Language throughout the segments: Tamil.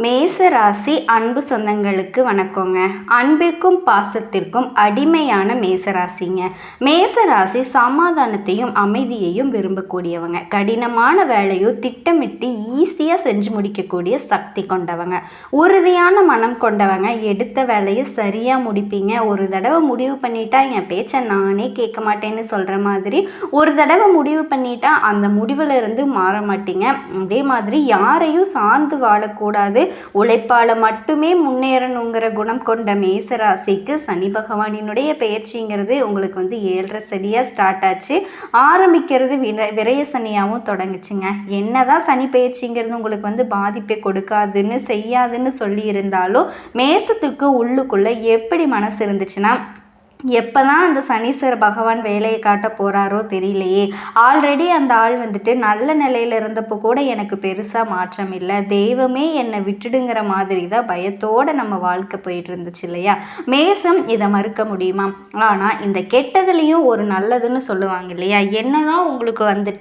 மேச ராசி அன்பு சொந்தங்களுக்கு வணக்கங்க. அன்பிற்கும் பாசத்திற்கும் அடிமையான மேசராசிங்க. மேசராசி சமாதானத்தையும் அமைதியையும் விரும்பக்கூடியவங்க. கடினமான வேலையோ திட்டமிட்டு ஈஸியாக செஞ்சு முடிக்கக்கூடிய சக்தி கொண்டவங்க. உறுதியான மனம் கொண்டவங்க. எடுத்த வேலையை சரியாக முடிப்பீங்க. ஒரு தடவை முடிவு பண்ணிட்டா என் பேச்சை நானே கேட்க மாட்டேன்னு சொல்கிற மாதிரி ஒரு தடவை முடிவு பண்ணிட்டா அந்த முடிவில் இருந்து மாற மாட்டீங்க. அதே மாதிரி யாரையும் சார்ந்து வாழக்கூடாது, உழைப்பால மட்டுமே முன்னேறணுங்கிற குணம் கொண்ட மேசராசிக்கு சனி பகவானினுடைய பெயர்ச்சிங்கிறது உங்களுக்கு 7.5 சனியாக ஸ்டார்ட் ஆச்சு. ஆரம்பிக்கிறது விரய சனியாகவும் தொடங்குச்சுங்க. என்னதான் சனி பெயர்ச்சிங்கிறது உங்களுக்கு பாதிப்பை கொடுக்காதுன்னு செய்யாதுன்னு சொல்லி இருந்தாலும் மேசத்துக்கு உள்ளுக்குள்ள எப்படி மனசு இருந்துச்சுன்னா, எப்போ தான் அந்த சனீஸ்வர பகவான் வேலையை காட்ட போகிறாரோ தெரியலையே. ஆல்ரெடி அந்த ஆள் நல்ல நிலையில் இருந்தப்போ கூட எனக்கு பெருசாக மாற்றம் இல்லை, தெய்வமே என்னை விட்டுடுங்கிற மாதிரி தான் பயத்தோடு நம்ம வாழ்க்கை போயிட்டு இருந்துச்சு இல்லையா. மேசம் இதை மறுக்க முடியுமா? ஆனால் இந்த கெட்டதுலேயும் ஒரு நல்லதுன்னு சொல்லுவாங்க இல்லையா. என்னதான் உங்களுக்கு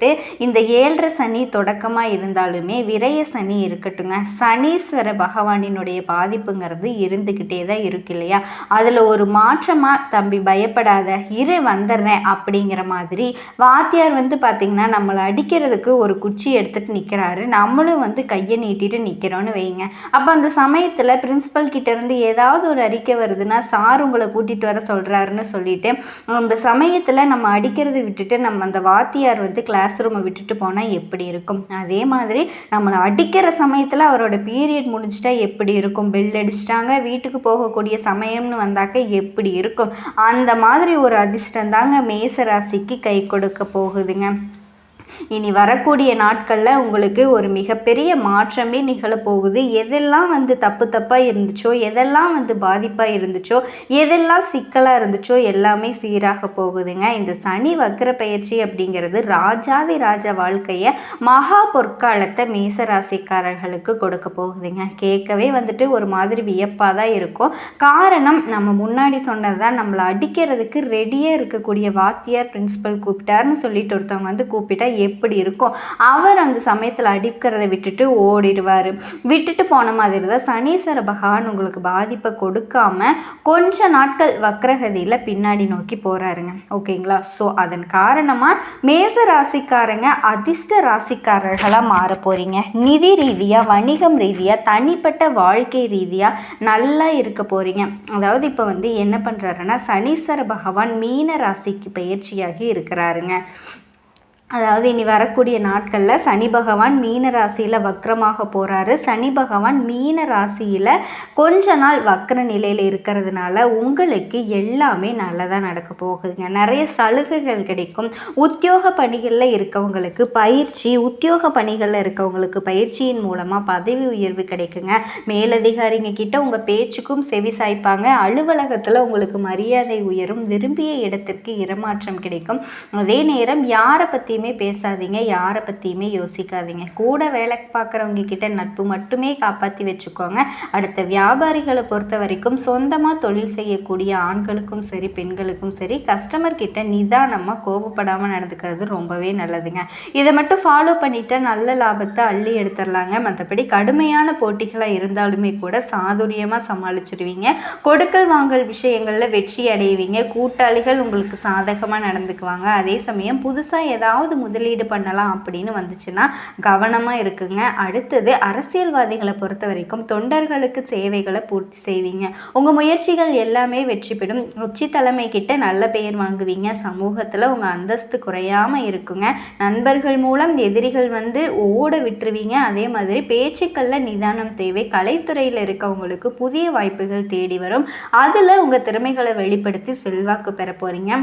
இந்த 7.5 சனி தொடக்கமாக இருந்தாலுமே விரய சனி இருக்கட்டுங்க, சனீஸ்வர பகவானினுடைய பாதிப்புங்கிறது இருந்துக்கிட்டே தான் இருக்கு இல்லையா. அதில் ஒரு மாற்றமாக பயப்படாத, இரு வந்துடுறேன் அப்படிங்கிற மாதிரி வாத்தியார் பார்த்திங்கன்னா நம்மளை அடிக்கிறதுக்கு ஒரு குச்சி எடுத்துகிட்டு நிற்கிறாரு, நம்மளும் கையை நீட்டிட்டு நிற்கிறோன்னு வைங்க. அப்போ அந்த சமயத்தில் பிரின்சிபல் கிட்டேருந்து ஏதாவது ஒரு அறிக்கை வருதுன்னா, சார் உங்களை கூட்டிகிட்டு வர சொல்கிறாருன்னு சொல்லிட்டு அந்த சமயத்தில் நம்ம அடிக்கிறத விட்டுட்டு நம்ம அந்த வாத்தியார் கிளாஸ் ரூமை விட்டுட்டு போனால் எப்படி இருக்கும்? அதே மாதிரி நம்மளை அடிக்கிற சமயத்தில் அவரோட பீரியட் முடிஞ்சிட்டா எப்படி இருக்கும்? பெல் அடிச்சிட்டாங்க, வீட்டுக்கு போகக்கூடிய சமயம்னு வந்தாக்க எப்படி இருக்கும்? அந்த மாதிரி ஒரு அதிர்ஷ்டம் தாங்க மேச ராசிக்கு கை கொடுக்க போகுதுங்க. இனி வரக்கூடிய நாட்களில் உங்களுக்கு ஒரு மிகப்பெரிய மாற்றமே நிகழப்போகுது. எதெல்லாம் தப்பாக இருந்துச்சோ, எதெல்லாம் பாதிப்பாக இருந்துச்சோ, எதெல்லாம் சிக்கலாக இருந்துச்சோ எல்லாமே சீராக போகுதுங்க. இந்த சனி வக்ர பயிற்சி அப்படிங்கிறது ராஜாதி ராஜ வாழ்க்கையை மகா பொற்காலத்தை மேசராசிக்காரர்களுக்கு கொடுக்க போகுதுங்க. கேட்கவே ஒரு மாதிரி வியப்பாக தான் இருக்கும். காரணம், நம்ம முன்னாடி சொன்னது தான், நம்மளை அடிக்கிறதுக்கு ரெடியாக இருக்கக்கூடிய வாத்தியார் பிரின்சிபல் கூப்பிட்டாருன்னு சொல்லிட்டு ஒருத்தவங்க கூப்பிட்டா எப்படி இருக்கும்? அவர் அந்த சமயத்தில் அடிக்கிறத விட்டுட்டு ஓடிடுவார். விட்டுட்டு போன மாதிரி தான் சனீஸ்வர பகவான் உங்களுக்கு பாதிப்பை கொடுக்காம கொஞ்ச நாட்கள் வக்ரகதியில் பின்னாடி நோக்கி போகிறாருங்க. ஓகேங்களா? ஸோ அதன் காரணமாக மேச ராசிக்காரங்க அதிர்ஷ்ட ராசிக்காரர்களாக மாற போகிறீங்க. நிதி ரீதியாக, வணிகம் ரீதியாக, தனிப்பட்ட வாழ்க்கை ரீதியாக நல்லா இருக்க போகிறீங்க. அதாவது இப்போ என்ன பண்ணுறாருன்னா, சனீஸ்வர பகவான் மீன ராசிக்கு பயிற்சியாகி இருக்கிறாருங்க. அதாவது இனி வரக்கூடிய நாட்களில் சனி பகவான் மீன ராசியில் வக்ரமாக போகிறாரு. சனி பகவான் மீன ராசியில் கொஞ்ச நாள் வக்ர நிலையில் இருக்கிறதுனால உங்களுக்கு எல்லாமே நல்லதாக நடக்க போகுதுங்க. நிறைய சலுகைகள் கிடைக்கும். உத்தியோக பணிகளில் இருக்கவங்களுக்கு பயிற்சி, உத்தியோக பணிகளில் இருக்கவங்களுக்கு பயிற்சியின் மூலமாக பதவி உயர்வு கிடைக்குங்க. மேலதிகாரிங்க கிட்ட உங்கள் பேச்சுக்கும் செவி சாய்ப்பாங்க. அலுவலகத்தில் உங்களுக்கு மரியாதை உயரும். விரும்பிய இடத்திற்கு இடமாற்றம் கிடைக்கும். அதே நேரம் யாரை பற்றி பேசாதீங்க, யாரை பற்றியுமே யோசிக்காதீங்க. கூட வேலை பார்க்குறவங்க கிட்ட நட்பு மட்டுமே காப்பாற்றி வச்சுக்கோங்க. அடுத்த வியாபாரிகளை பொறுத்த வரைக்கும் சொந்தமாக தொழில் செய்யக்கூடிய ஆண்களுக்கும் சரி பெண்களுக்கும் சரி கஸ்டமர் கிட்ட நிதானமாக கோபப்படாமல் நடந்துக்கிறது ரொம்பவே நல்லதுங்க. இதை மட்டும் ஃபாலோ பண்ணிட்டா நல்ல லாபத்தை அள்ளி எடுத்துடலாங்க. மற்றபடி கடுமையான போட்டிகளாக இருந்தாலுமே கூட சாதுரியமாக சமாளிச்சிடுவீங்க. கொடுக்கல் வாங்கல் விஷயங்களில் வெற்றி அடைவீங்க. கூட்டாளிகள் உங்களுக்கு சாதகமாக நடந்துக்குவாங்க. அதே சமயம் புதுசாக ஏதாவது முதலீடு பண்ணலாம் அப்படின்னு வந்துச்சுன்னா கவனமாக இருக்குங்க. அடுத்தது அரசியல்வாதிகளை பொறுத்த வரைக்கும் தொண்டர்களுக்கு சேவைகளை பூர்த்தி செய்வீங்க. உங்கள் முயற்சிகள் எல்லாமே வெற்றி பெறும். உச்சி தலைமை கிட்ட நல்ல பெயர் வாங்குவீங்க. சமூகத்தில் உங்கள் அந்தஸ்து குறையாமல் இருக்குங்க. நண்பர்கள் மூலம் எதிரிகள் ஓட விட்டுருவீங்க. அதே மாதிரி பேச்சுக்களில் நிதானம் தேவை. கலைத்துறையில் இருக்கவங்களுக்கு புதிய வாய்ப்புகள் தேடி வரும். அதில் உங்கள் திறமைகளை வெளிப்படுத்தி செல்வாக்கு பெற போகிறீங்க.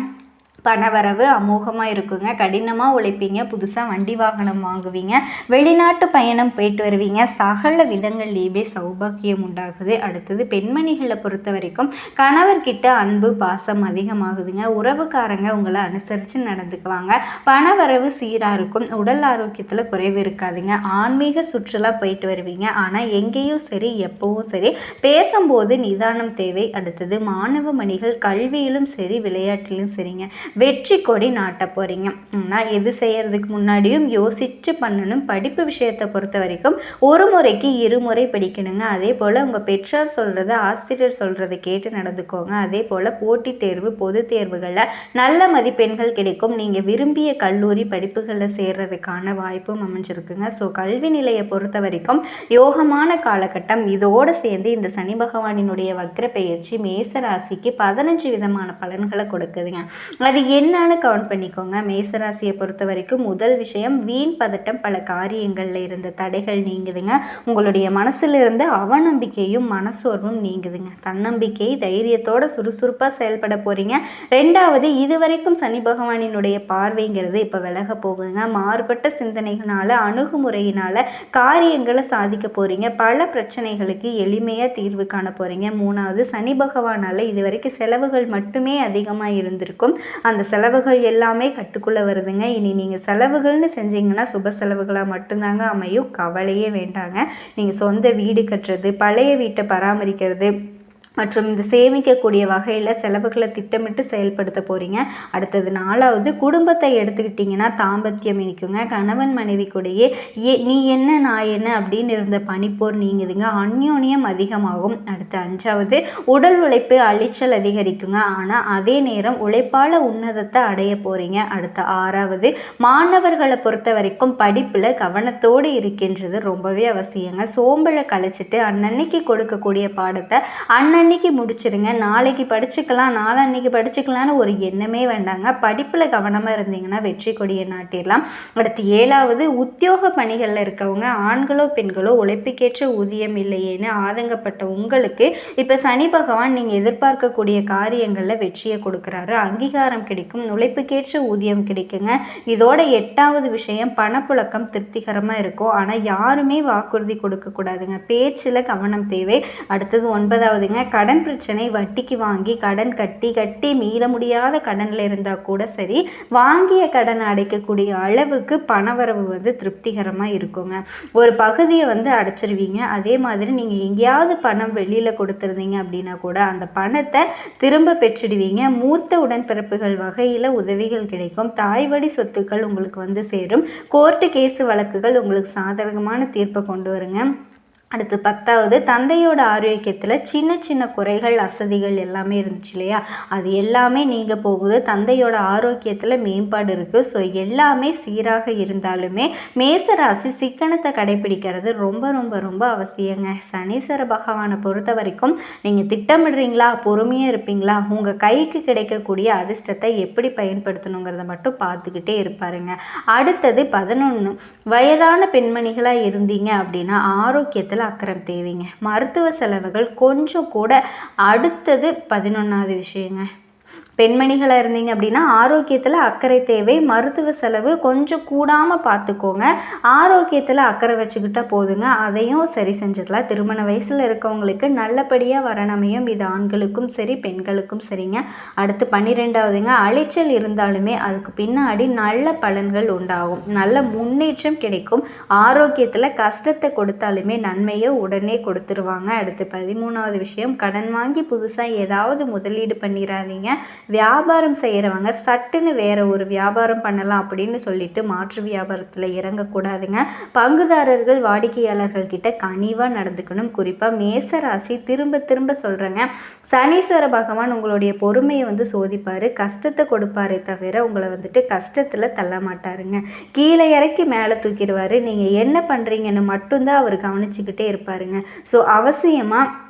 பணவரவு அமோகமாக இருக்குங்க. கடினமாக உழைப்பீங்க. புதுசாக வண்டி வாகனம் வாங்குவீங்க. வெளிநாட்டு பயணம் போயிட்டு வருவீங்க. சகல விதங்கள்லேயுமே சௌபாக்கியம் உண்டாகுது. அடுத்தது பெண்மணிகளை பொறுத்த வரைக்கும் கணவர்கிட்ட அன்பு பாசம் அதிகமாகுதுங்க. உறவுக்காரங்க உங்களை அனுசரித்து நடந்துக்குவாங்க. பணவரவு சீராக இருக்கும். உடல் ஆரோக்கியத்தில் குறைவு இருக்காதுங்க. ஆன்மீக சுற்றுலா போயிட்டு வருவீங்க. ஆனால் எங்கேயும் சரி எப்பவும் சரி பேசும்போது நிதானம் தேவை. அடுத்தது மாணவ மணிகள் கல்வியிலும் சரி விளையாட்டிலும் சரிங்க. வெற்றி கொடி நாட்ட போகிறீங்க. ஆனால் எது செய்கிறதுக்கு முன்னாடியும் யோசித்து பண்ணணும். படிப்பு விஷயத்தை பொறுத்த வரைக்கும் ஒரு முறைக்கு இருமுறை படிக்கணுங்க. அதே போல் உங்கள் பெற்றோர் சொல்கிறத ஆசிரியர் சொல்கிறத கேட்டு நடந்துக்கோங்க. அதே போல் போட்டித் தேர்வு பொது தேர்வுகளில் நல்ல மதிப்பெண்கள் கிடைக்கும். நீங்கள் விரும்பிய கல்லூரி படிப்புகளில் சேர்றதுக்கான வாய்ப்பும் அமைஞ்சிருக்குங்க. ஸோ கல்வி நிலையை பொறுத்த வரைக்கும் யோகமான காலகட்டம். இதோடு சேர்ந்து இந்த சனி பகவானினுடைய வக்ர பெயர்ச்சி மேச ராசிக்கு 15 விதமான பலன்களை கொடுக்குதுங்க. அது என்னன்னு கவுண்ட் பண்ணிக்கோங்க. மேசராசியை பொறுத்த வரைக்கும் முதல் விஷயம், வீண் பதட்டம். பல காரியங்களில் இருந்த தடைகள் நீங்குதுங்க. உங்களுடைய மனசில் இருந்த அவநம்பிக்கையும் மனசோர்வும் நீங்குதுங்க. தன்னம்பிக்கை தைரியத்தோட சுறுசுறுப்பாக செயல்பட போகிறீங்க. ரெண்டாவது, இதுவரைக்கும் சனி பகவானினுடைய பார்வைங்கிறது இப்போ விலக போகுதுங்க. மாறுபட்ட சிந்தனைகளால் அணுகுமுறையினால் காரியங்களை சாதிக்க போகிறீங்க. பல பிரச்சனைகளுக்கு எளிமையாக தீர்வு காண போகிறீங்க. மூணாவது, சனி பகவானால் இதுவரைக்கும் செலவுகள் மட்டுமே அதிகமாக இருந்திருக்கும். அந்த செலவுகள் எல்லாமே கட்டுக்குள்ளே வருதுங்க. இனி நீங்கள் செலவுகள்னு செஞ்சீங்கன்னா சுப செலவுகளாக மட்டும்தாங்க அமையும். கவலையே வேண்டாங்க. நீங்கள் சொந்த வீடு கட்டுறது, பழைய வீட்டை பராமரிக்கிறது மற்றும் இந்த சேமிக்கக்கூடிய வகையில் செலவுகளை திட்டமிட்டு செயல்படுத்த போகிறீங்க. அடுத்தது நாலாவது, குடும்பத்தை எடுத்துக்கிட்டிங்கன்னா தாம்பத்தியம் இனிக்குங்க. கணவன் மனைவி கூடயே நீ என்ன நான் என்ன அப்படின்னு இருந்த பனிப்போர் நீங்குதுங்க. அந்யோன்யம் அதிகமாகும். அடுத்து அஞ்சாவது, உடல் உழைப்பு அழிச்சல் அதிகரிக்குங்க. ஆனால் அதே நேரம் உழைப்பால் உன்னதத்தை அடைய போகிறீங்க. அடுத்த ஆறாவது, மாணவர்களை பொறுத்த வரைக்கும் படிப்பில் கவனத்தோடு இருக்கின்றது ரொம்பவே அவசியங்க. சோம்பலை கழிச்சிட்டு அன்னன்னைக்கு கொடுக்கக்கூடிய பாடத்தை அன்னைக்கு முடிச்சிருங்க. நாளைக்கு படிச்சுக்கலாம், நாளன்னைக்கு படிச்சுக்கலான்னு ஒரு எண்ணமே வேண்டாங்க. படிப்பில் கவனமாக இருந்தீங்கன்னா வெற்றி கொடியை நாட்டிடலாம். அடுத்து ஏழாவது, உத்தியோக பணிகளில் இருக்கவங்க ஆண்களோ பெண்களோ உழைப்புக்கேற்ற ஊதியம் இல்லையேன்னு ஆதங்கப்பட்ட உங்களுக்கு இப்போ சனி பகவான் நீங்கள் எதிர்பார்க்கக்கூடிய காரியங்களில் வெற்றியை கொடுக்குறாரு. அங்கீகாரம் கிடைக்கும், உழைப்புக்கேற்ற ஊதியம் கிடைக்குங்க. இதோட எட்டாவது விஷயம், பணப்புழக்கம் திருப்திகரமாக இருக்கும். ஆனால் யாருமே வாக்குறுதி கொடுக்கக்கூடாதுங்க. பேச்சில் கவனம் தேவை. அடுத்தது ஒன்பதாவதுங்க, கடன் பிரச்சனை. வட்டிக்கு வாங்கி கடன் கட்டி மீள முடியாத கடனில் இருந்தால் கூட சரி, வாங்கிய கடன் அடைக்கக்கூடிய அளவுக்கு பணவரவு திருப்திகரமாக இருக்குங்க. ஒரு பகுதியை அடைச்சிருவீங்க. அதே மாதிரி நீங்கள் எங்கேயாவது பணம் வெளியில் கொடுத்துருந்தீங்க அப்படின்னா கூட அந்த பணத்தை திரும்ப பெற்றிடுவீங்க. மூத்த உடன்பிறப்புகள் வகையில் உதவிகள் கிடைக்கும். தாய்வழி சொத்துக்கள் உங்களுக்கு சேரும். கோர்ட்டு கேஸு வழக்குகள் உங்களுக்கு சாதகமான தீர்ப்பை கொண்டு வருங்க. அடுத்து பத்தாவது, தந்தையோட ஆரோக்கியத்தில் சின்ன சின்ன குறைகள் அசதிகள் எல்லாமே இருந்துச்சு இல்லையா, அது எல்லாமே நீங்கள் போகுது. தந்தையோட ஆரோக்கியத்தில் மேம்பாடு இருக்குது. ஸோ எல்லாமே சீராக இருந்தாலுமே மேசராசி சிக்கனத்தை கடைபிடிக்கிறது ரொம்ப ரொம்ப ரொம்ப அவசியங்க. சனீஸ்வர பகவானை பொறுத்த வரைக்கும் நீங்கள் திட்டமிடுறீங்களா, பொறுமையாக இருப்பீங்களா, உங்கள் கைக்கு கிடைக்கக்கூடிய அதிர்ஷ்டத்தை எப்படி பயன்படுத்தணுங்கிறத மட்டும் பார்த்துக்கிட்டே இருப்பாருங்க. அடுத்தது 11, வயதான பெண்மணிகளாக இருந்தீங்க அப்படின்னா ஆரோக்கியத்தில் அக்கறை தேவைங்க. மருத்துவ செலவுகள் கொஞ்சம் கூட. அடுத்தது 11வது விஷயங்க, பெண்மணிகளாக இருந்தீங்க அப்படின்னா ஆரோக்கியத்தில் அக்கறை தேவை. மருத்துவ செலவு கொஞ்சம் கூடாமல் பார்த்துக்கோங்க. ஆரோக்கியத்தில் அக்கறை வச்சுக்கிட்டா போதுங்க, அதையும் சரி செஞ்சுக்கலாம். திருமண வயசில் இருக்கவங்களுக்கு நல்லபடியாக வரணுமையும். இது ஆண்களுக்கும் சரி பெண்களுக்கும் சரிங்க. அடுத்து 12வதுங்க, அலைச்சல் இருந்தாலுமே அதுக்கு பின்னாடி நல்ல பலன்கள் உண்டாகும், நல்ல முன்னேற்றம் கிடைக்கும். ஆரோக்கியத்தில் கஷ்டத்தை கொடுத்தாலுமே நன்மையை உடனே கொடுத்துருவாங்க. அடுத்து 13வது விஷயம், கடன் வாங்கி புதுசாக ஏதாவது முதலீடு பண்ணிடாதீங்க. வியாபாரம் செய்கிறவங்க சட்டுன்னு வேற ஒரு வியாபாரம் பண்ணலாம் அப்படின்னு சொல்லிட்டு மாற்று வியாபாரத்தில் இறங்கக்கூடாதுங்க. பங்குதாரர்கள் வாடிக்கையாளர்கள் கிட்ட கனிவாக நடந்துக்கணும். குறிப்பாக மேசராசி திரும்ப திரும்ப சொல்கிறேங்க, சனீஸ்வர பகவான் உங்களுடைய பொறுமையை சோதிப்பார், கஷ்டத்தை கொடுப்பாரே தவிர உங்களை கஷ்டத்தில் தள்ள மாட்டாருங்க. கீழே இறக்கி மேலே தூக்கிடுவார். நீங்கள் என்ன பண்ணுறீங்கன்னு மட்டும்தான் அவர் கவனிச்சுக்கிட்டே இருப்பாருங்க. ஸோ அவசியமாக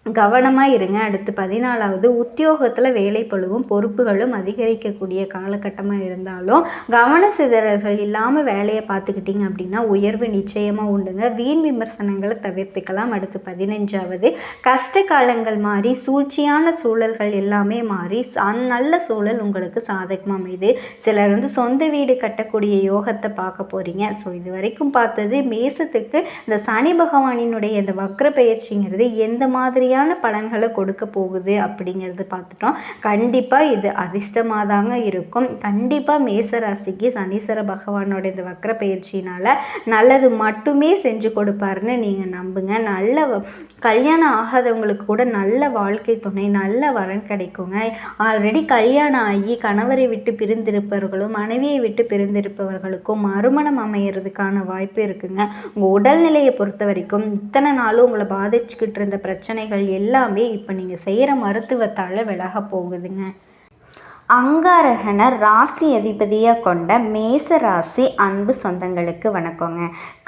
கவனமாக இருங்க. அடுத்து 14வது, உத்தியோகத்தில் வேலைப்பளுவும் பொறுப்புகளும் அதிகரிக்கக்கூடிய காலகட்டமாக இருந்தாலும் கவன சிதறல்கள் இல்லாமல் வேலையை பார்த்துக்கிட்டிங்க அப்படின்னா உயர்வு நிச்சயமாக உண்டுங்க. வீண் விமர்சனங்களை தவிர்த்துக்கலாம். அடுத்து 15வது, கஷ்ட காலங்கள் மாறி சூழ்ச்சியான சூழல்கள் எல்லாமே மாறி நல்ல சூழல் உங்களுக்கு சாதகமாக அமையுது. சிலர் சொந்த வீடு கட்டக்கூடிய யோகத்தை பார்க்க போகிறீங்க. ஸோ இது வரைக்கும் பார்த்தது மேசத்துக்கு இந்த சனி பகவானினுடைய இந்த வக்ர பயிற்சிங்கிறது எந்த மாதிரியான மாதிரியான பலன்களை கொடுக்க போகுது அப்படிங்கிறது பார்த்துட்டோம். கண்டிப்பாக இது அதிர்ஷ்டமாக தாங்க இருக்கும். கண்டிப்பாக மேசராசிக்கு சனீஸ்வர பகவானோட இந்த வக்ர பயிற்சினால் நல்லது மட்டுமே செஞ்சு கொடுப்பாருன்னு நீங்கள் நம்புங்க. நல்ல கல்யாணம் ஆகாதவங்களுக்கு கூட நல்ல வாழ்க்கை துணை, நல்ல வரன் கிடைக்குங்க. ஆல்ரெடி கல்யாணம் ஆகி கணவரை விட்டு பிரிந்திருப்பவர்களும் மனைவியை விட்டு பிரிந்திருப்பவர்களுக்கும் மறுமணம் அமையறதுக்கான வாய்ப்பு இருக்குங்க. உங்கள் உடல்நிலையை பொறுத்த வரைக்கும் இத்தனை நாளும் உங்களை பாதிச்சுக்கிட்டு இருந்த பிரச்சனைகள் எல்லாமே இப்போ நீங்கள் செய்கிற மருத்துவத்தால் விலக போகுதுங்க. அங்காரகனை ராசி அதிபதியாக கொண்ட மேச ராசி அன்பு சொந்தங்களுக்கு வணக்கங்க.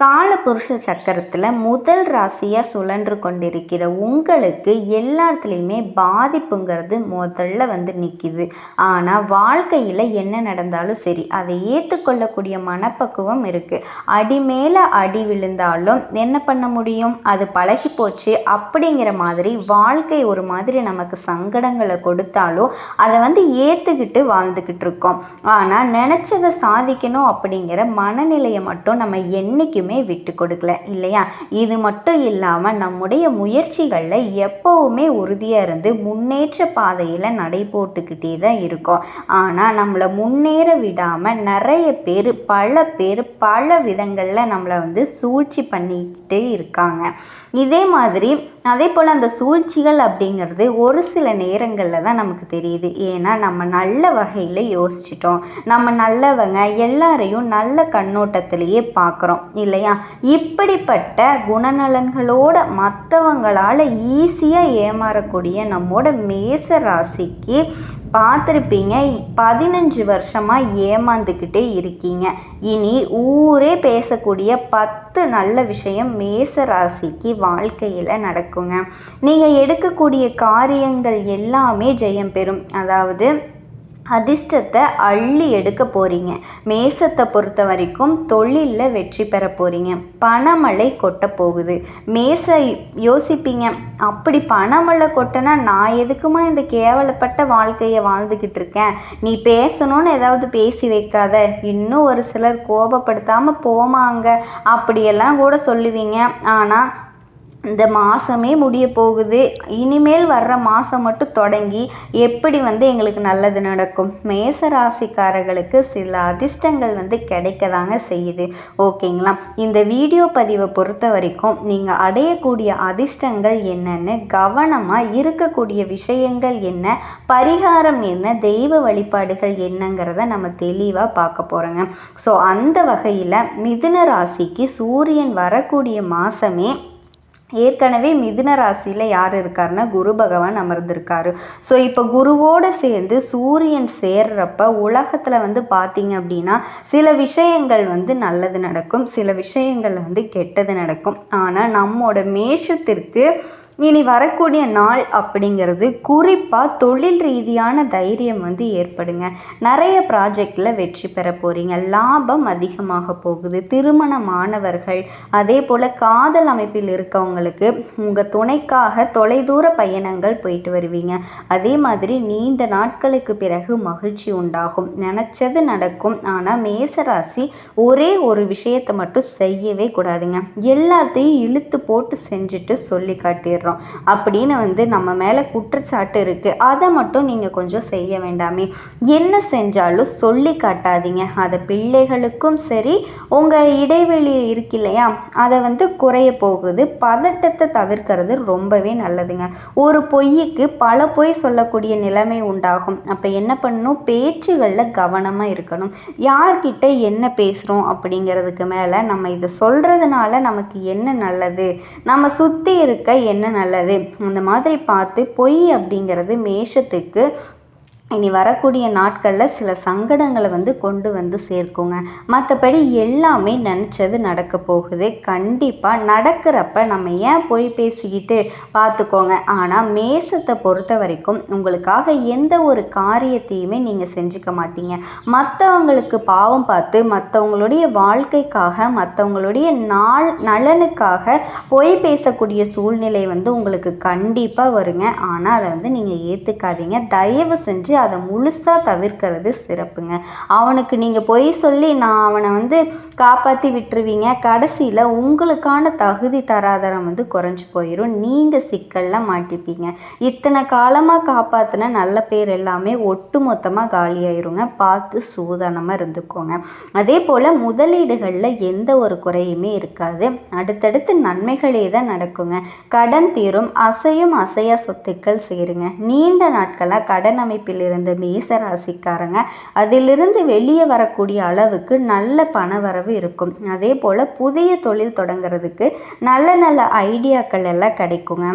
காலபுருஷ சக்கரத்தில் முதல் ராசியாக சுழன்று கொண்டிருக்கிற உங்களுக்கு எல்லாத்துலேயுமே பாதிப்புங்கிறது முதல்ல வந்து நிற்கிது. ஆனால் வாழ்க்கையில் என்ன நடந்தாலும் சரி அதை ஏற்றுக்கொள்ளக்கூடிய மனப்பக்குவம் இருக்குது. அடி மேலே அடி விழுந்தாலும் என்ன பண்ண முடியும், அது பழகி போச்சு அப்படிங்கிற மாதிரி வாழ்க்கை ஒரு மாதிரி நமக்கு சங்கடங்களை கொடுத்தாலும் அதை வந்து ஏற்றுக்கிட்டு வாழ்ந்துக்கிட்டு இருக்கோம். ஆனால் நினச்சதை சாதிக்கணும் அப்படிங்கிற மனநிலையை மட்டும் நம்ம என்றைக்குமே விட்டு கொடுக்கல இல்லையா? இது மட்டும் இல்லாமல் நம்முடைய முயற்சிகளில் எப்போவுமே உறுதியாக இருந்து முன்னேற்ற பாதையில் நடை போட்டுக்கிட்டே தான் இருக்கோம். ஆனால் நம்மளை முன்னேற விடாமல் நிறைய பேர் பல விதங்களில் நம்மளை வந்து சூழ்ச்சி பண்ணிக்கிட்டே இருக்காங்க. அதே போல் அந்த சூழ்ச்சிகள் அப்படிங்கிறது ஒரு சில நேரங்களில் தான் நமக்கு தெரியுது. ஏன்னா நம்ம நல்ல வகையில் யோசிச்சிட்டோம், நம்ம நல்லவங்க, எல்லாரையும் நல்ல கண்ணோட்டத்திலேயே பார்க்குறோம் இல்லையா? இப்படிப்பட்ட குணநலன்களோட மற்றவங்களால் ஈஸியாக ஏமாறக்கூடிய நம்மோட மேச ராசிக்கு பார்த்துருப்பீங்க 15 வருஷமாக ஏமாந்துக்கிட்டே இருக்கீங்க. இனி ஊரே பேசக்கூடிய 10 நல்ல விஷயம் மேச ராசிக்கு வாழ்க்கையில் நடக்குங்க. நீங்கள் எடுக்கக்கூடிய காரியங்கள் எல்லாமே ஜெயம் பெறும். அதாவது அதிர்ஷ்டத்தை அள்ளி எடுக்க போகிறீங்க. மேசத்தை பொறுத்த வரைக்கும் தொழிலில் வெற்றி பெற போகிறீங்க. பணமழை கொட்ட போகுது. யோசிப்பீங்க, அப்படி பணமழை கொட்டினா நான் எதுக்குமா இந்த கேவலப்பட்ட வாழ்க்கையை வாழ்ந்துக்கிட்டு இருக்கேன், நீ பேசணும்னு ஏதாவது பேசி வைக்காத, இன்னும் ஒரு சிலர் கோபப்படுத்தாமல் போமாங்க அப்படியெல்லாம் கூட சொல்லுவீங்க. ஆனால் இந்த மாதமே முடிய போகுது, இனிமேல் வர்ற மாதம் மட்டும் தொடங்கி எப்படி வந்து எங்களுக்கு நல்லது நடக்கும்? மேச ராசிக்காரர்களுக்கு சில அதிர்ஷ்டங்கள் வந்து கிடைக்க தாங்க செய்யுது. ஓகேங்களா? இந்த வீடியோ பதிவை பொறுத்த வரைக்கும் நீங்கள் அடையக்கூடிய அதிர்ஷ்டங்கள் என்னென்னு, கவனமாக இருக்கக்கூடிய விஷயங்கள் என்ன, பரிகாரம் என்ன, தெய்வ வழிபாடுகள் என்னங்கிறத நம்ம தெளிவாக பார்க்க போகிறோங்க. ஸோ அந்த வகையில் மிதுன ராசிக்கு சூரியன் வரக்கூடிய மாதமே ஏற்கனவே மிதுன ராசியில் யார் இருக்காருன்னா குரு பகவான் அமர்ந்திருக்காரு. ஸோ இப்போ குருவோடு சேர்ந்து சூரியன் சேர்றப்ப உலகத்தில் வந்து பார்த்திங்க அப்படின்னா சில விஷயங்கள் வந்து நல்லது நடக்கும், சில விஷயங்கள் வந்து கெட்டது நடக்கும். ஆனால் நம்மோட மேஷத்திற்கு இனி வரக்கூடிய நாள் அப்படிங்கிறது குறிப்பாக தொழில் ரீதியான தைரியம் வந்து ஏற்படுங்க. நிறைய ப்ராஜெக்டில் வெற்றி பெற போகிறீங்க. லாபம் அதிகமாக போகுது. திருமணமானவர்கள் அதே போல் காதல் அமைப்பில் இருக்கவங்களுக்கு உங்கள் துணைக்காக தொலைதூர பயணங்கள் போயிட்டு வருவீங்க. அதே மாதிரி நீண்ட நாட்களுக்கு பிறகு மகிழ்ச்சி உண்டாகும். நினச்சது நடக்கும். ஆனால் மேசராசி ஒரே ஒரு விஷயத்தை மட்டும் செய்யவே கூடாதுங்க. எல்லாத்தையும் இழுத்து போட்டு செஞ்சுட்டு சொல்லி காட்டிடுறோம் அப்படின்னு வந்து நம்ம மேலே குற்றச்சாட்டு இருக்குது. அதை மட்டும் நீங்கள் கொஞ்சம் செய்ய வேண்டாமே. என்ன செஞ்சாலும் சொல்லி காட்டாதீங்க. அதை பிள்ளைகளுக்கும் சரி, உங்கள் இடைவெளி இருக்கு இல்லையா, அதை வந்து குறைய போகுது. பதட்டத்தை தவிர்க்கிறது ரொம்பவே நல்லதுங்க. ஒரு பொய்யுக்கு பல பொய் சொல்லக்கூடிய நிலைமை உண்டாகும். அப்போ என்ன பண்ணணும், பேச்சுகளில் கவனமாக இருக்கணும். யார்கிட்ட என்ன பேசுகிறோம் அப்படிங்கிறதுக்கு மேலே நம்ம இதை சொல்கிறதுனால நமக்கு என்ன நல்லது, நம்ம சுற்றி இருக்க என்ன நல்லது, அந்த மாதிரி பார்த்து பொய் அப்படிங்கிறது மேஷத்துக்கு இனி வரக்கூடிய நாட்களில் சில சங்கடங்களை வந்து கொண்டு வந்து சேர்க்குங்க. மற்றபடி எல்லாமே நினச்சது நடக்க போகுது. கண்டிப்பாக நடக்கிறப்ப நம்ம ஏன் போய் பேசிக்கிட்டு பார்த்துக்கோங்க. ஆனால் மேசத்தை பொறுத்த வரைக்கும் உங்களுக்காக எந்த ஒரு காரியத்தையுமே நீங்கள் செஞ்சுக்க மாட்டீங்க. மற்றவங்களுக்கு பாவம் பார்த்து மற்றவங்களுடைய வாழ்க்கைக்காக மற்றவங்களுடைய நலனுக்காக போய் பேசக்கூடிய சூழ்நிலை வந்து உங்களுக்கு கண்டிப்பாக வருங்க. ஆனால் அதை வந்து நீங்கள் ஏற்றுக்காதீங்க. தயவு செஞ்சு அதை முழுசாக தவிர்க்கிறது சிறப்புங்க. அவனுக்கு நீங்கள் பொய் சொல்லி நான் அவனை காப்பாற்றி விட்டுருவீங்க. கடைசியில் உங்களுக்கான தகுதி தராதரம் குறைஞ்சி போயிடும். நீங்கள் சிக்கலில் மாட்டிப்பீங்க. இத்தனை காலமாக காப்பாற்றின நல்ல பேர் எல்லாமே ஒட்டு மொத்தமாக காலியாயிருங்க. பார்த்து சூதானமாக இருந்துக்கோங்க. அதே போல் முதலீடுகளில் எந்த ஒரு குறையுமே இருக்காது. அடுத்தடுத்து நன்மைகளே தான் நடக்குங்க. கடன் தீரும். அசையா சொத்துக்கள் சேருங்க. நீண்ட நாட்களாக கடன் அமைப்பில் இருந்த மேச ராசிக்காரங்க அதிலிருந்து வெளியே வரக்கூடிய அளவுக்கு நல்ல பணவரவு இருக்கும். அதே போல் புதிய தொழில் தொடங்குறதுக்கு நல்ல ஐடியாக்கள் எல்லாம் கிடைக்குங்க.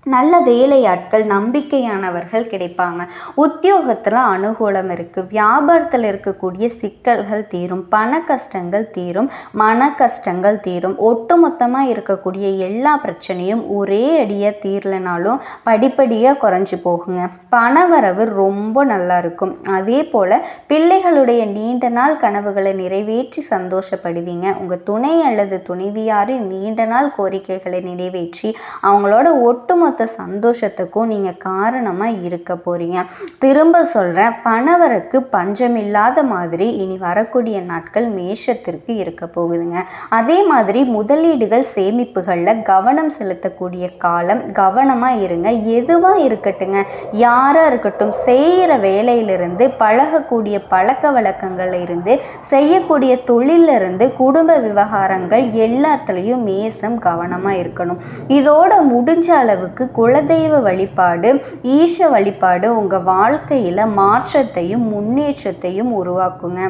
நல்ல வேலையாட்கள் நம்பிக்கையானவர்கள் கிடைப்பாங்க. உத்தியோகத்தில் அனுகூலம் இருக்குது. வியாபாரத்தில் இருக்கக்கூடிய சிக்கல்கள் தீரும். பண கஷ்டங்கள் தீரும். மன கஷ்டங்கள் தீரும். ஒட்டுமொத்தமாக இருக்கக்கூடிய எல்லா பிரச்சனையும் ஒரே அடியாக தீரலைனாலும் படிப்படியாக குறைஞ்சி போகுங்க. பணவரவு ரொம்ப நல்லா இருக்கும். அதே போல் பிள்ளைகளுடைய நீண்ட நாள் கனவுகளை நிறைவேற்றி சந்தோஷப்படுவீங்க. உங்கள் துணை அல்லது துணைவியாரின் நீண்ட நாள் கோரிக்கைகளை நிறைவேற்றி அவங்களோட ஒட்டுமொத்த சந்தோஷத்துக்கும் நீங்க காரணமா இருக்க போறீங்க. திரும்ப சொல்றேன், பணவரக்கு பஞ்சமில்லாத மாதிரி இனி வரக்கூடிய நாட்கள் மேஷத்திற்கு இருக்க போகுதுங்க. அதே மாதிரி முதலீடுகள் சேமிப்புகள்ல கவனம் செலுத்தக்கூடிய காலம். கவனமா இருங்க. எதுவா இருக்கட்டுங்க, யாரா இருக்கட்டும், செய்யற வேலையிலிருந்து பழகக்கூடிய பழக்க வழக்கங்கள்ல இருந்து செய்யக்கூடிய தொழில இருந்து குடும்ப விவகாரங்கள் எல்லாத்துலேயும் மேசம் கவனமா இருக்கணும். இதோட முடிஞ்ச அளவுக்கு குலதெய்வ வழிபாடு, ஈஷ வழிபாடு உங்கள் வாழ்க்கையில் மாற்றத்தையும் முன்னேற்றத்தையும் உருவாக்குங்க.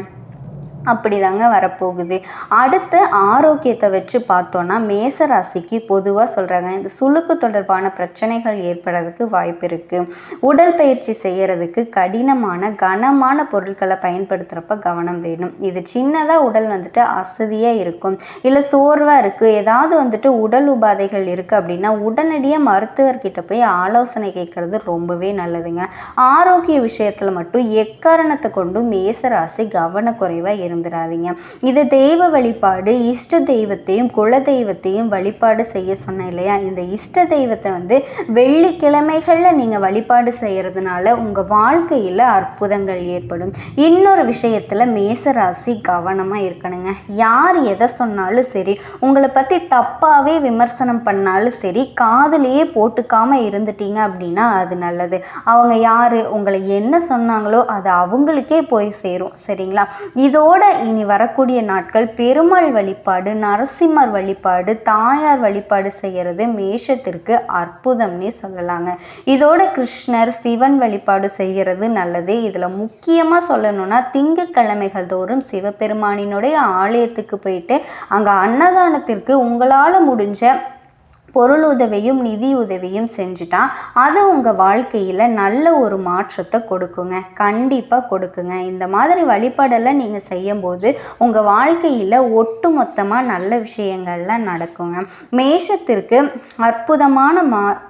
அப்படிதாங்க வரப்போகுது. அடுத்து ஆரோக்கியத்தை வச்சு பார்த்தோன்னா மேசராசிக்கு பொதுவாக சொல்கிறாங்க, இந்த சுளுக்கு தொடர்பான பிரச்சனைகள் ஏற்படுறதுக்கு வாய்ப்பு இருக்குது. உடல் பயிற்சி செய்கிறதுக்கு கனமான பொருட்களை பயன்படுத்துகிறப்ப கவனம் வேணும். இது சின்னதாக உடல் அசதியாக இருக்கும், இல்லை சோர்வாக இருக்குது, ஏதாவது உடல் உபாதைகள் இருக்குது அப்படின்னா உடனடியாக மருத்துவர்கிட்ட போய் ஆலோசனை கேட்குறது ரொம்பவே நல்லதுங்க. ஆரோக்கிய விஷயத்தில் மட்டும் எக்காரணத்தை கொண்டும் மேசராசி கவனக்குறைவாக இருந்துடாதீங்க. இது தெய்வ வழிபாடு, இஷ்ட தெய்வத்தையும் குல தெய்வத்தையும் வழிபாடு செய்ய சொன்னேன் இல்லையா? இந்த இஷ்ட தெய்வத்தை வெள்ளிக்கிழமைகளில் நீங்கள் வழிபாடு செய்கிறதுனால உங்கள் வாழ்க்கையில் அற்புதங்கள் ஏற்படும். இன்னொரு விஷயத்தில் மேசராசி கவனமாக இருக்கணுங்க. யார் எதை சொன்னாலும் சரி, உங்களை பற்றி தப்பாகவே விமர்சனம் பண்ணாலும் சரி, காதுலேயே போட்டுக்காமல் இருந்துட்டீங்க அப்படின்னா அது நல்லது. அவங்க யார், உங்களை என்ன சொன்னாங்களோ அது அவங்களுக்கே போய் சேரும். சரிங்களா? இதோட இனி வரக்கூடிய நாட்கள் பெருமாள் வழிபாடு, நரசிம்மர் வழிபாடு, தாயார் வழிபாடு செய்கிறது மேஷத்திற்கு அற்புதம்னே சொல்லலாங்க. இதோட கிருஷ்ணர், சிவன் வழிபாடு செய்கிறது நல்லது. இதில் முக்கியமாக சொல்லணும்னா திங்கட்கிழமைகள் தோறும் சிவபெருமானினுடைய ஆலயத்துக்கு போயிட்டு அங்கே அன்னதானத்திற்கு உங்களால் முடிஞ்ச பொருள் உதவியும் நிதி உதவியும் செஞ்சுட்டா அது உங்கள் வாழ்க்கையில் நல்ல ஒரு மாற்றத்தை கொடுக்குங்க. கண்டிப்பாக கொடுக்குங்க. இந்த மாதிரி வழிபாடெல்லாம் நீங்கள் செய்யும்போது உங்கள் வாழ்க்கையில் ஒட்டு மொத்தமாக நல்ல விஷயங்கள்லாம் நடக்குங்க. மேஷத்திற்கு அற்புதமான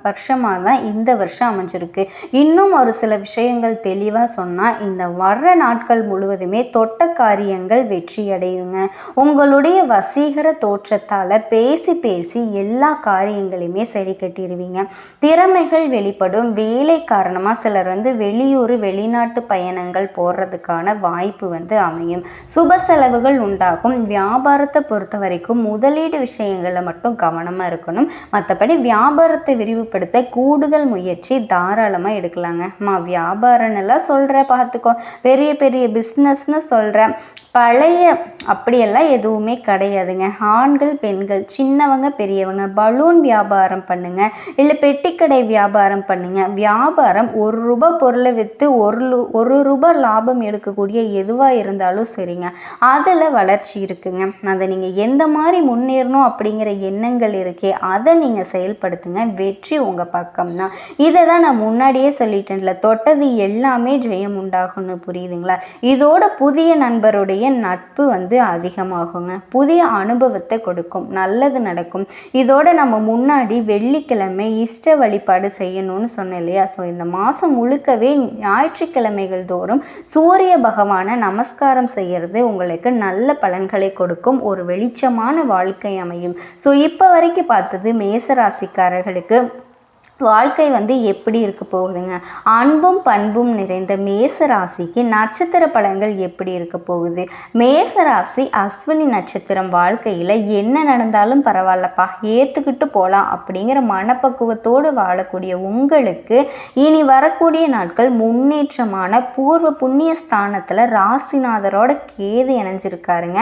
வருஷமாக தான் இந்த வருஷம் அமைஞ்சிருக்கு. இன்னும் ஒரு சில விஷயங்கள் தெளிவாக சொன்னால், இந்த வர்ற நாட்கள் முழுவதுமே தொட்ட காரியங்கள் வெற்றி அடையுங்க. உங்களுடைய வசீகர தோற்றத்தால் பேசி எல்லா காரியங்களையுமே சரி கட்டிடுவீங்க. திறமைகள் வெளிப்படும். வேலை காரணமாக சிலர் வெளியூர் வெளிநாட்டு பயணங்கள் போடுறதுக்கான வாய்ப்பு அமையும். சுப செலவுகள் உண்டாகும். வியாபாரத்தை பொறுத்த வரைக்கும் முதலீடு விஷயங்களில் மட்டும் கவனமாக இருக்கணும். மற்றபடி வியாபாரத்தை விரிவுபடுத்த கூடுதல் முயற்சி தாராளமாக எடுக்கலாங்க. வியாபாரம்லாம் சொல்கிறேன் பார்த்துக்கோ, பெரிய பெரிய பிஸ்னஸ்ன்னு சொல்கிறேன், பழைய அப்படியெல்லாம் எதுவுமே கிடையாதுங்க. ஆண்கள் பெண்கள் சின்னவங்க பெரியவங்க பலூன் வியாபாரம் பண்ணுங்க, இல்லை பெட்டிக்கடை வியாபாரம் பண்ணுங்க. வியாபாரம் ₹1 பொருளை விற்று ₹1 லாபம் எடுக்கக்கூடிய எதுவாக இருந்தாலும் சரிங்க, அதில் வளர்ச்சி இருக்குங்க. அதை நீங்கள் எந்த மாதிரி முன்னேறணும் அப்படிங்கிற எண்ணங்கள் இருக்கே அதை நீங்கள் செயல்படுத்துங்க. வெற்றி உங்கள் பக்கம்தான். இதை தான் நான் முன்னாடியே சொல்லிட்டேன்ல, தொட்டது எல்லாமே ஜெயம் உண்டாகும்னு. புரியுதுங்களா? இதோட புதிய நண்பருடைய நட்பு அதிகமாகுங்க. புதிய அனுபவத்தை கொடுக்கும். நல்லது நடக்கும். இதோட நம்ம முன்னாடி வெள்ளிக்கிழமை இஷ்ட வழிபாடு செய்யணும்னு சொன்னேன் இல்லையா? ஸோ இந்த மாதம் முழுக்கவே ஞாயிற்றுக்கிழமைகள் தோறும் சூரிய பகவானை நமஸ்காரம் செய்கிறது உங்களுக்கு நல்ல பலன்களை கொடுக்கும். ஒரு வெளிச்சமான வாழ்க்கை அமையும். ஸோ இப்போ வரைக்கும் பார்த்தது மேசராசிக்காரர்களுக்கு வாழ்க்கை எப்படி இருக்க போகுதுங்க? அன்பும் பண்பும் நிறைந்த மேச ராசிக்கு நட்சத்திர பலன்கள் எப்படி இருக்க போகுது? மேச ராசி அஸ்வினி நட்சத்திரம் வாழ்க்கையில் என்ன நடந்தாலும் பரவாயில்லப்பா, ஏற்றுக்கிட்டு போகலாம் அப்படிங்கிற மனப்பக்குவத்தோடு வாழக்கூடிய உங்களுக்கு இனி வரக்கூடிய நாட்கள் முன்னேற்றமான பூர்வ புண்ணிய ஸ்தானத்தில் ராசிநாதரோட கேது இணைஞ்சிருக்காருங்க.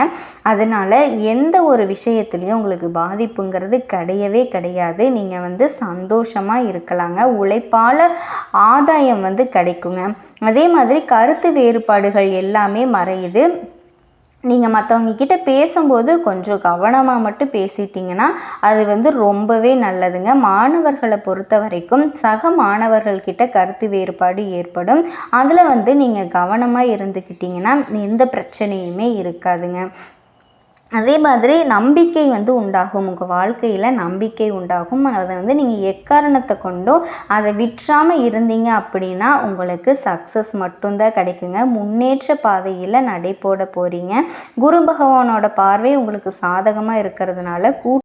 அதனால எந்த ஒரு விஷயத்துலையும் உங்களுக்கு பாதிப்புங்கிறது கிடையவே கிடையாது. நீங்கள் சந்தோஷமாக இருக்கலாங்க. உழைப்பால் ஆதாயம் கிடைக்குங்க. அதே மாதிரி கருத்து வேறுபாடுகள் எல்லாமே மறையுது. நீங்கள் மற்றவங்க கிட்ட பேசும்போது கொஞ்சம் கவனமாக மட்டும் பேசிட்டிங்கன்னா அது ரொம்பவே நல்லதுங்க. மாணவர்களை பொறுத்த வரைக்கும் சக மாணவர்கள்கிட்ட கருத்து வேறுபாடு ஏற்படும். அதில் நீங்கள் கவனமாக இருந்துக்கிட்டிங்கன்னா எந்த பிரச்சனையுமே இருக்காதுங்க. அதே மாதிரி நம்பிக்கை உண்டாகும். உங்கள் வாழ்க்கையில் நம்பிக்கை உண்டாகும். அதை நீங்கள் எக்காரணத்தை கொண்டும் அதை விற்றாமல் இருந்தீங்க அப்படின்னா உங்களுக்கு சக்ஸஸ் மட்டும்தான் கிடைக்குங்க. முன்னேற்ற பாதையில் நடை போட போகிறீங்க. குரு பகவானோட பார்வை உங்களுக்கு சாதகமாக இருக்கிறதுனால